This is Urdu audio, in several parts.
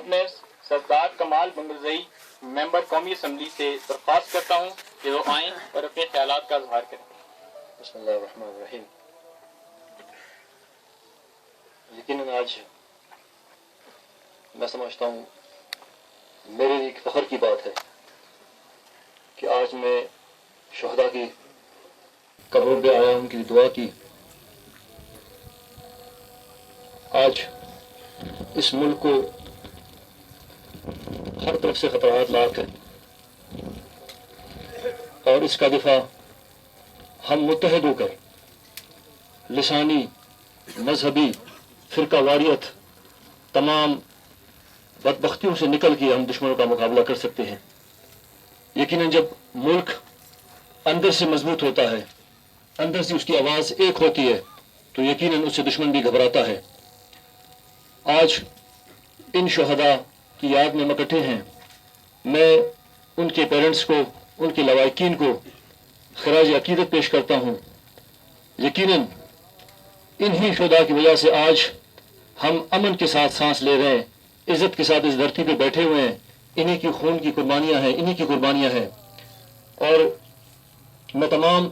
اب میں سردار کمال بنگرزئی ممبر قومی اسمبلی سے درخواست کرتا ہوں کہ وہ آئیں اور اپنے خیالات کا اظہار کریں۔ بسم اللہ الرحمن الرحیم۔ یقیناً آج میں سمجھتا ہوں میرے لیے ایک فخر کی بات ہے کہ آج میں شہداء کی قبروں پہ آیا، ان کی دعا کی۔ آج اس ملک کو ہر طرف سے خطرات لاحق ہیں اور اس کا دفاع ہم متحد ہو کر لسانی، مذہبی، فرقہ واریت، تمام بدبختیوں سے نکل کے ہم دشمنوں کا مقابلہ کر سکتے ہیں۔ یقیناً جب ملک اندر سے مضبوط ہوتا ہے، اندر سے اس کی آواز ایک ہوتی ہے، تو یقیناً اس سے دشمن بھی گھبراتا ہے۔ آج ان شہداء کی یاد میں اکٹھے ہیں، میں ان کے پیرنٹس کو، ان کے لواحقین کو خراج عقیدت پیش کرتا ہوں۔ یقیناً انہی شہداء کی وجہ سے آج ہم امن کے ساتھ سانس لے رہے ہیں، عزت کے ساتھ اس دھرتی پہ بیٹھے ہوئے ہیں۔ انہی کی خون کی قربانیاں ہیں، انہی کی قربانیاں ہیں۔ اور میں تمام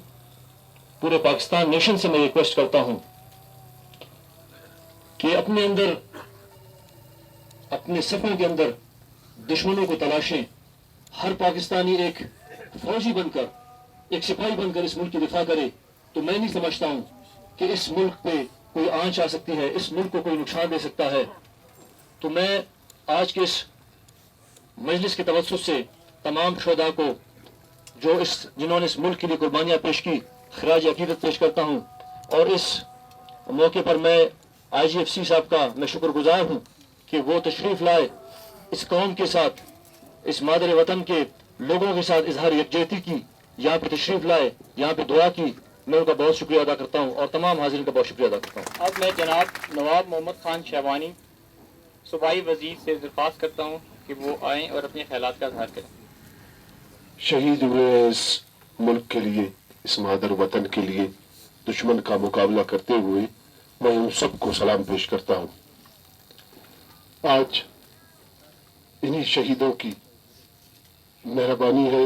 پورے پاکستان نیشن سے میں ریکویسٹ کرتا ہوں کہ اپنے اندر، اپنے صفوں کے اندر دشمنوں کو تلاشیں۔ ہر پاکستانی ایک فوجی بن کر، ایک سپاہی بن کر اس ملک کی دفاع کرے، تو میں نہیں سمجھتا ہوں کہ اس ملک پہ کوئی آنچ آ سکتی ہے، اس ملک کو کوئی نقصان دے سکتا ہے۔ تو میں آج کے اس مجلس کے توسط سے تمام شہداء کو جنہوں نے اس ملک کے لیے قربانیاں پیش کی، خراج عقیدت پیش کرتا ہوں۔ اور اس موقع پر میں IGFC صاحب کا میں شکر گزار ہوں کہ وہ تشریف لائے، اس قوم کے ساتھ، اس مادر وطن کے لوگوں کے ساتھ اظہار یکجہتی کی، یہاں پہ تشریف لائے، یہاں پہ دعا کی۔ میں ان کا بہت شکریہ ادا کرتا ہوں اور تمام حاضرین کا بہت شکریہ ادا کرتا ہوں۔ اب میں جناب نواب محمد خان شہوانی صوبائی وزیر سے درخواست کرتا ہوں کہ وہ آئیں اور اپنے خیالات کا اظہار کریں۔ شہید ہوئے اس ملک کے لیے، اس مادر وطن کے لیے دشمن کا مقابلہ کرتے ہوئے میں ان سب کو سلام پیش کرتا ہوں۔ آج انہی شہیدوں کی مہربانی ہے،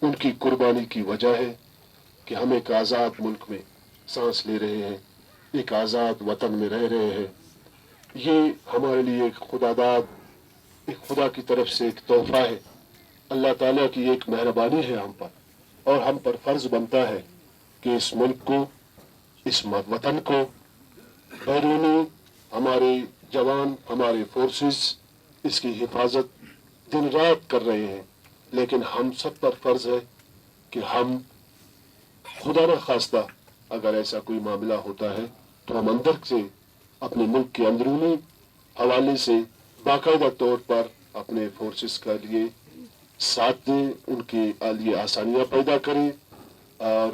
ان کی قربانی کی وجہ ہے کہ ہم ایک آزاد ملک میں سانس لے رہے ہیں، ایک آزاد وطن میں رہ رہے ہیں۔ یہ ہمارے لیے ایک خدا داد، ایک خدا کی طرف سے ایک تحفہ ہے، اللہ تعالیٰ کی ایک مہربانی ہے ہم پر، اور ہم پر فرض بنتا ہے کہ اس ملک کو، اس وطن کو، بیرونی ہمارے جوان، ہمارے فورسز اس کی حفاظت دن رات کر رہے ہیں، لیکن ہم سب پر فرض ہے کہ ہم خدا نہ خواستہ اگر ایسا کوئی معاملہ ہوتا ہے تو ہم اندر سے اپنے ملک کے اندرونی حوالے سے باقاعدہ طور پر اپنے فورسز کے لیے ساتھ دیں، ان کے لیے آسانیاں پیدا کریں۔ اور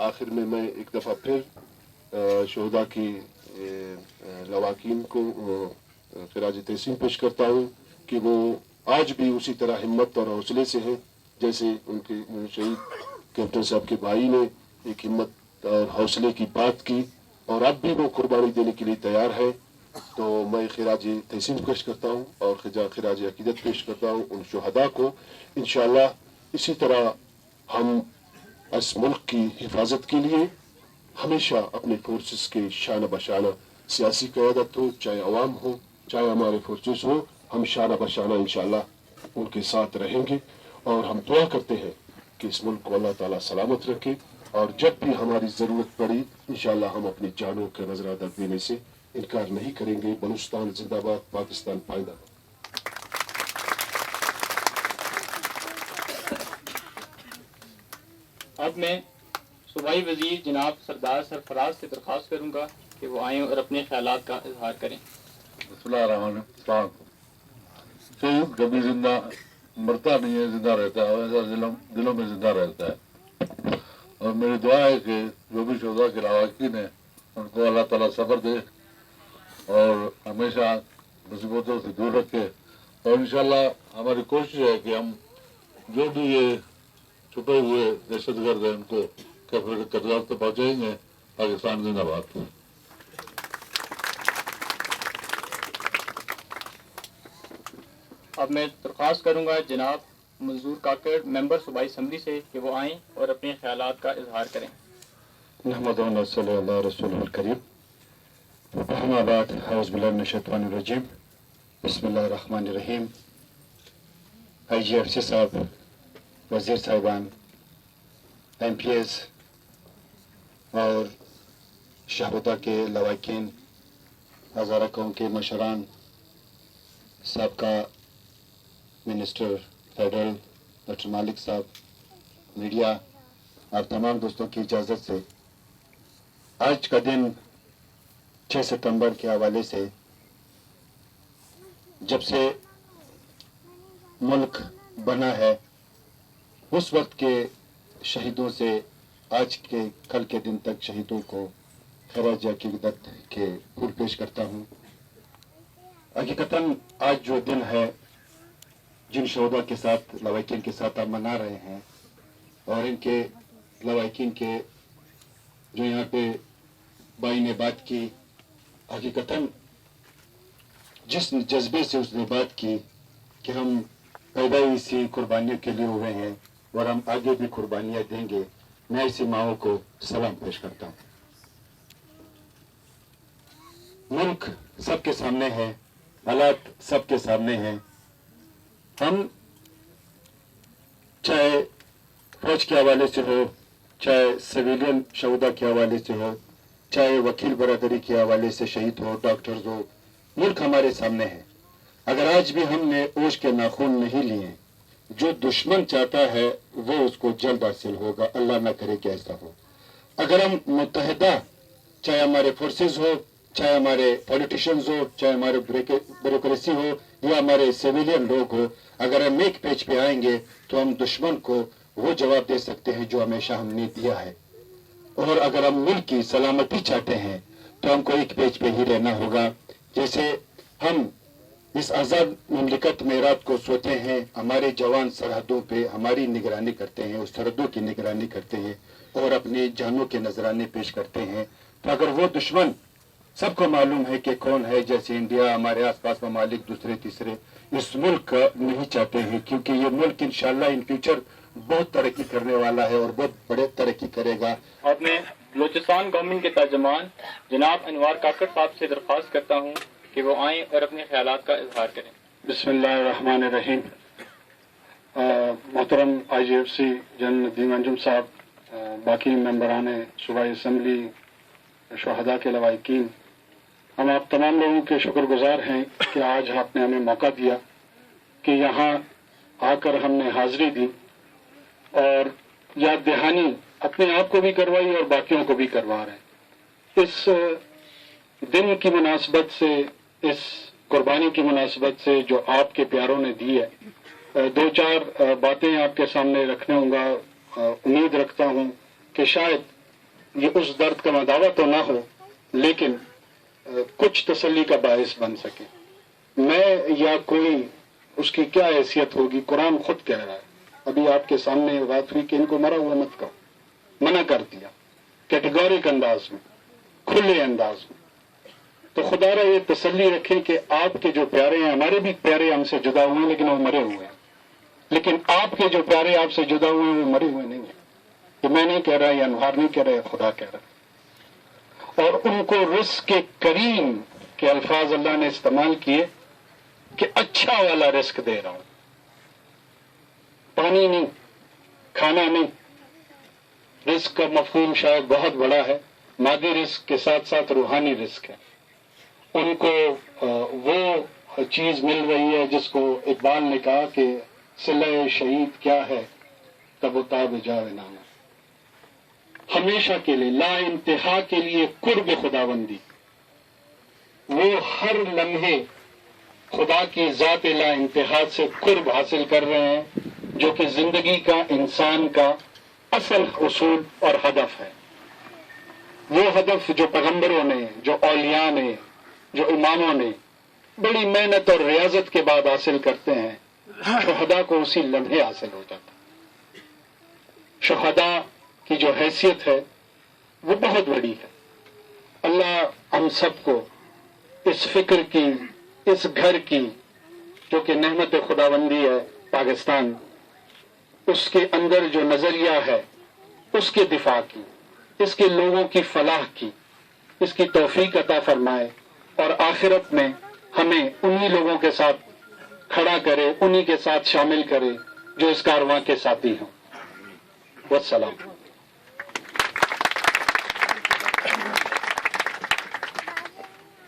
آخر میں ایک دفعہ پھر شہداء کی لواحقین کو خراج تحسین پیش کرتا ہوں کہ وہ آج بھی اسی طرح ہمت اور حوصلے سے ہیں جیسے ان کے شہید کیپٹن صاحب کے بھائی نے ایک ہمت اور حوصلے کی بات کی، اور اب بھی وہ قربانی دینے کے لیے تیار ہے۔ تو میں خراج تحسین پیش کرتا ہوں اور خراج عقیدت پیش کرتا ہوں ان شہداء کو۔ انشاءاللہ اسی طرح ہم اس ملک کی حفاظت کے لیے ہمیشہ اپنے فورسز کے شانہ بشانہ، سیاسی قیادت ہو، چاہے عوام ہو، چاہے ہمارے فورسز ہو، ہم شانہ بشانہ انشاءاللہ ان کے ساتھ رہیں گے۔ اور ہم دعا کرتے ہیں کہ اس ملک کو اللہ تعالیٰ سلامت رکھے، اور جب بھی ہماری ضرورت پڑی انشاءاللہ ہم اپنی جانوں کا نذرانہ دینے سے انکار نہیں کریں گے۔ بلوچستان زندہ باد، پاکستان پائندہ باد۔ اب میں صوبائی وزیر جناب سردار سرفراز سے درخواست کروں گا کہ وہ آئیں اور اپنے خیالات کا اظہار کریں۔ بسم اللہ الرحمن الرحیم۔ شہید کبھی زندہ مرتا نہیں ہے، زندہ رہتا ہے، ایسا دلوں میں زندہ رہتا ہے۔ اور میری دعا ہے کہ جو بھی شہداء کے لواحقین ہیں ان کو اللہ تعالیٰ صبر دے اور ہمیشہ مصیبتوں سے دور رکھے۔ اور انشاءاللہ ہماری کوشش ہے کہ ہم جو بھی یہ چھپے ہوئے دہشت گرد ہیں ان کو قتل تو پہنچائیں گے۔ پاکستان زندہ باد۔ اب میں درخواست کروں گا جناب منظور کاکڑ ممبر صوبائی اسمبلی سے کہ وہ آئیں اور اپنے خیالات کا اظہار کریں. نحمد و نصلی اللہ رسول الکریم. اما بعد اعوذ باللہ من الشیطان الرجیم. بسم اللہ الرحمن الرحیم. آئی جی ایف سی صاحب، وزیر صاحبان، ایم پی ایس اور شہبتا کے لواحقین، ہزارہ قوم کے مشران، سابقہ منسٹر فیڈرل ڈاکٹر مالک صاحب، میڈیا اور تمام دوستوں کی اجازت سے آج کا دن 6 ستمبر کے حوالے سے جب سے ملک بنا ہے اس وقت کے شہیدوں سے آج کے کل کے دن تک شہیدوں کو خراج عقیدت کے پھول پیش کرتا ہوں. حقیقتاً آج جو دن ہے جن شہداء کے ساتھ لواحقین کے ساتھ آپ منا رہے ہیں اور ان کے لواحقین کے جو یہاں پہ بھائی نے بات کی، حقیقتاً جس جذبے سے اس نے بات کی کہ ہم پیدا ہی اسی قربانیوں کے لیے ہوئے ہیں اور ہم آگے بھی قربانیاں دیں گے، میں اسی ماؤں کو سلام پیش کرتا ہوں. ملک سب کے سامنے ہے، حالات سب کے سامنے ہیں. ہم چاہے فوج کے حوالے سے ہو، چاہے سویلین شہدا کے حوالے سے ہو، چاہے وکیل برادری کے حوالے سے شہید ہو، ڈاکٹرز ہو، ملک ہمارے سامنے ہے. اگر آج بھی ہم نے اوش کے ناخن نہیں لیے، جو دشمن چاہتا ہے وہ اس کو جلد حاصل ہوگا، اللہ نہ کرے کہ ایسا ہو. اگر ہم متحدہ، چاہے ہمارے فورسز ہو، چاہے ہمارے پولیٹیشنز ہو، چاہے ہمارے بیوروکریسی ہو یا ہمارے سویلین لوگ ہو، اگر ہم ایک پیج پہ آئیں گے تو ہم دشمن کو وہ جواب دے سکتے ہیں جو ہمیشہ ہم نے دیا ہے. اور اگر ہم ملک کی سلامتی چاہتے ہیں تو ہم کو ایک پیج پہ ہی رہنا ہوگا. جیسے ہم اس آزاد مملکت میں رات کو سوتے ہیں، ہمارے جوان سرحدوں پہ ہماری نگرانی کرتے ہیں، اس سرحدوں کی نگرانی کرتے ہیں اور اپنی جانوں کے نذرانے پیش کرتے ہیں. تو اگر وہ دشمن سب کو معلوم ہے کہ کون ہے، جیسے انڈیا، ہمارے آس پاس ممالک دوسرے تیسرے اس ملک کا نہیں چاہتے ہیں، کیونکہ یہ ملک انشاءاللہ ان فیوچر بہت ترقی کرنے والا ہے اور بہت بڑے ترقی کرے گا. اب میں بلوچستان گورنمنٹ کے ترجمان جناب انوار کاکڑ صاحب سے درخواست کرتا ہوں کہ وہ آئیں اور اپنے خیالات کا اظہار کریں. بسم اللہ الرحمن الرحیم. محترم آئی جی ایف سی جنرل ندیم انجم صاحب، باقی ممبران صوبائی اسمبلی، شہداء کے لواحقین، ہم آپ تمام لوگوں کے شکر گزار ہیں کہ آج آپ نے ہمیں موقع دیا کہ یہاں آ کر ہم نے حاضری دی اور یاد دہانی اپنے آپ کو بھی کروائی اور باقیوں کو بھی کروا رہے ہیں. اس دن کی مناسبت سے، اس قربانی کی مناسبت سے جو آپ کے پیاروں نے دی ہے، 2-4 باتیں آپ کے سامنے رکھنے ہوں گا. امید رکھتا ہوں کہ شاید یہ اس درد کا مداوع تو نہ ہو لیکن کچھ تسلی کا باعث بن سکے. میں یا کوئی اس کی کیا حیثیت ہوگی، قرآن خود کہہ رہا ہے. ابھی آپ کے سامنے بات ہوئی کہ ان کو مرا ہوا مت کہو، منع کر دیا کیٹیگورک انداز میں، کھلے انداز میں. تو خدا را یہ تسلی رکھیں کہ آپ کے جو پیارے ہیں، ہمارے بھی پیارے ہم سے جدا ہوئے ہیں لیکن وہ مرے ہوئے ہیں، لیکن آپ کے جو پیارے آپ سے جدا ہوئے ہیں وہ مرے ہوئے نہیں ہیں. یہ میں نہیں کہہ رہا، یہ انوار نہیں کہہ رہا، یہ خدا کہہ رہا. اور ان کو رزق کریم کے الفاظ اللہ نے استعمال کیے کہ اچھا والا رزق دے رہا ہوں، پانی نہیں، کھانا نہیں. رزق کا مفہوم شاید بہت بڑا ہے، مادی رزق کے ساتھ ساتھ روحانی رزق ہے. ان کو وہ چیز مل رہی ہے جس کو اقبال نے کہا کہ صلہ شہید کیا ہے تب و تاب جاوے نامہ. ہمیشہ کے لیے، لا انتہا کے لیے قرب خداوندی. وہ ہر لمحے خدا کی ذات لا انتہا سے قرب حاصل کر رہے ہیں جو کہ زندگی کا، انسان کا اصل اصول اور ہدف ہے. وہ ہدف جو پیغمبروں نے، جو اولیاء نے، جو اماموں نے بڑی محنت اور ریاضت کے بعد حاصل کرتے ہیں، شہداء کو اسی لمحے حاصل ہو جاتا. شہداء کی جو حیثیت ہے وہ بہت بڑی ہے. اللہ ہم سب کو اس فکر کی، اس گھر کی جو کہ نعمت خداوندی ہے پاکستان، اس کے اندر جو نظریہ ہے اس کے دفاع کی، اس کے لوگوں کی فلاح کی، اس کی توفیق عطا فرمائے، اور آخرت میں ہمیں انہی لوگوں کے ساتھ کھڑا کرے، انہی کے ساتھ شامل کرے جو اس کارواں کے ساتھی ہوں۔ والسلام۔